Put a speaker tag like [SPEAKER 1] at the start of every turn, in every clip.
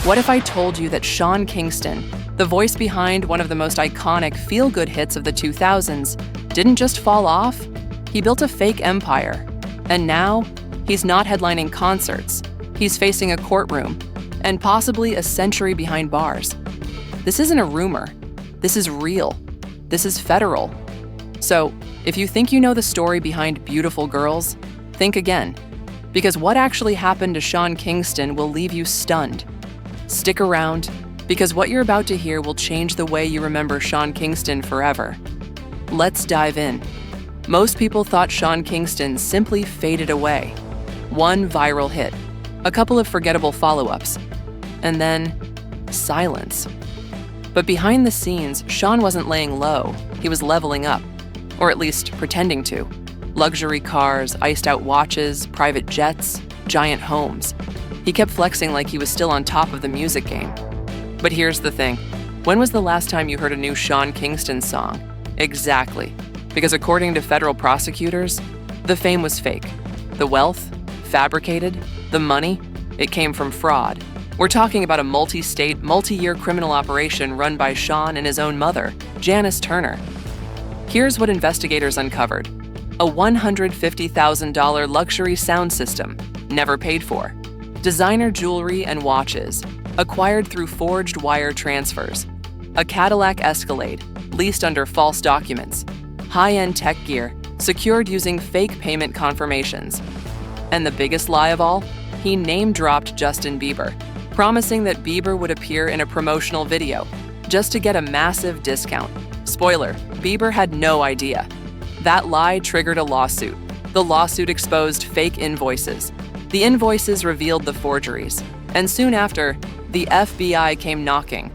[SPEAKER 1] What if I told you that Sean Kingston, the voice behind one of the most iconic feel-good hits of the 2000s, didn't just fall off? He built a fake empire. And now, he's not headlining concerts. He's facing a courtroom, and possibly a century behind bars. This isn't a rumor. This is real. This is federal. So, if you think you know the story behind Beautiful Girls, think again. Because what actually happened to Sean Kingston will leave you stunned. Stick around, because what you're about to hear will change the way you remember Sean Kingston forever. Let's dive in. Most people thought Sean Kingston simply faded away. One viral hit, a couple of forgettable follow-ups, and then silence. But behind the scenes, Sean wasn't laying low, he was leveling up, or at least pretending to. Luxury cars, iced-out watches, private jets, giant homes. He kept flexing like he was still on top of the music game. But here's the thing. When was the last time you heard a new Sean Kingston song? Exactly. Because according to federal prosecutors, the fame was fake. The wealth, fabricated. The money, it came from fraud. We're talking about a multi-state, multi-year criminal operation run by Sean and his own mother, Janice Turner. Here's what investigators uncovered. A $150,000 luxury sound system, never paid for. Designer jewelry and watches, acquired through forged wire transfers. A Cadillac Escalade, leased under false documents. High-end tech gear, secured using fake payment confirmations. And the biggest lie of all, he name-dropped Justin Bieber, promising that Bieber would appear in a promotional video, just to get a massive discount. Spoiler, Bieber had no idea. That lie triggered a lawsuit. The lawsuit exposed fake invoices. The invoices revealed the forgeries, and soon after, the FBI came knocking.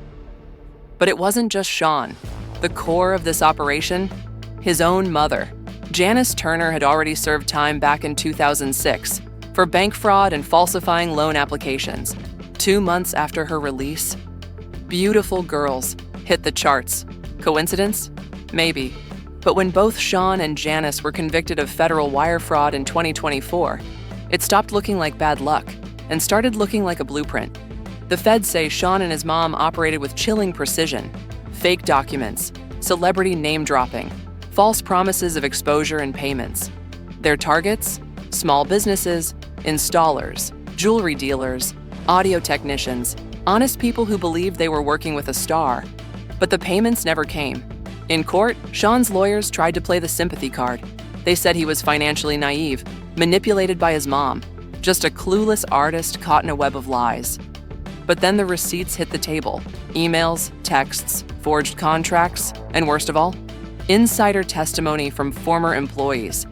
[SPEAKER 1] But it wasn't just Sean. The core of this operation? His own mother. Janice Turner had already served time back in 2006 for bank fraud and falsifying loan applications. 2 months after her release, Beautiful Girls hit the charts. Coincidence? Maybe. But when both Sean and Janice were convicted of federal wire fraud in 2024, it stopped looking like bad luck and started looking like a blueprint. The feds say Sean and his mom operated with chilling precision. Fake documents, celebrity name-dropping, false promises of exposure and payments. Their targets? Small businesses, installers, jewelry dealers, audio technicians, honest people who believed they were working with a star. But the payments never came. In court, Sean's lawyers tried to play the sympathy card. They said he was financially naive, manipulated by his mom, just a clueless artist caught in a web of lies. But then the receipts hit the table. Emails, texts, forged contracts, and worst of all, insider testimony from former employees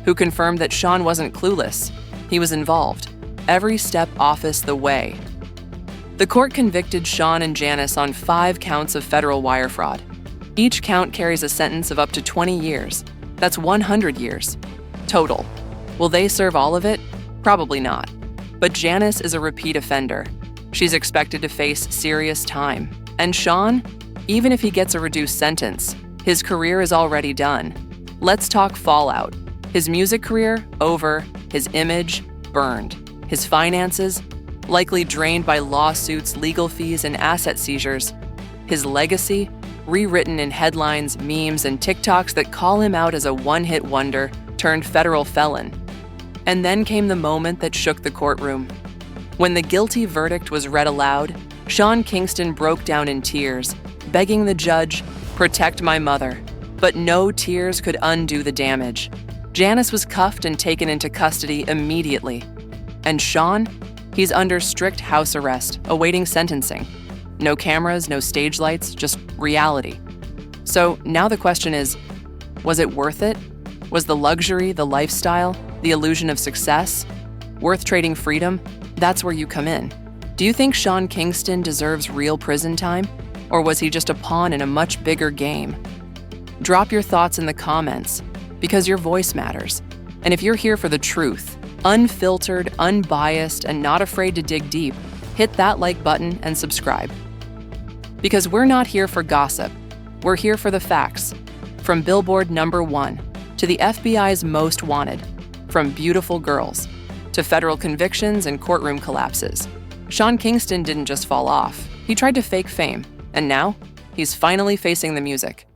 [SPEAKER 1] who confirmed that Sean wasn't clueless. He was involved, every step office the way. The court convicted Sean and Janice on 5 counts of federal wire fraud. Each count carries a sentence of up to 20 years. That's 100 years. Total. Will they serve all of it? Probably not. But Janice is a repeat offender. She's expected to face serious time. And Sean? Even if he gets a reduced sentence, his career is already done. Let's talk fallout. His music career, over. His image, burned. His finances, likely drained by lawsuits, legal fees, and asset seizures. His legacy, rewritten in headlines, memes, and TikToks that call him out as a one-hit wonder turned federal felon. And then came the moment that shook the courtroom. When the guilty verdict was read aloud, Sean Kingston broke down in tears, begging the judge, "Protect my mother." But no tears could undo the damage. Janice was cuffed and taken into custody immediately. And Sean? He's under strict house arrest, awaiting sentencing. No cameras, no stage lights, just reality. So now the question is, was it worth it? Was the luxury, the lifestyle, the illusion of success worth trading freedom? That's where you come in. Do you think Sean Kingston deserves real prison time? Or was he just a pawn in a much bigger game? Drop your thoughts in the comments, because your voice matters. And if you're here for the truth, unfiltered, unbiased, and not afraid to dig deep, hit that like button and subscribe. Because we're not here for gossip. We're here for the facts. From Billboard #1 to the FBI's most wanted, from Beautiful Girls to federal convictions and courtroom collapses. Sean Kingston didn't just fall off. He tried to fake fame, and now he's finally facing the music.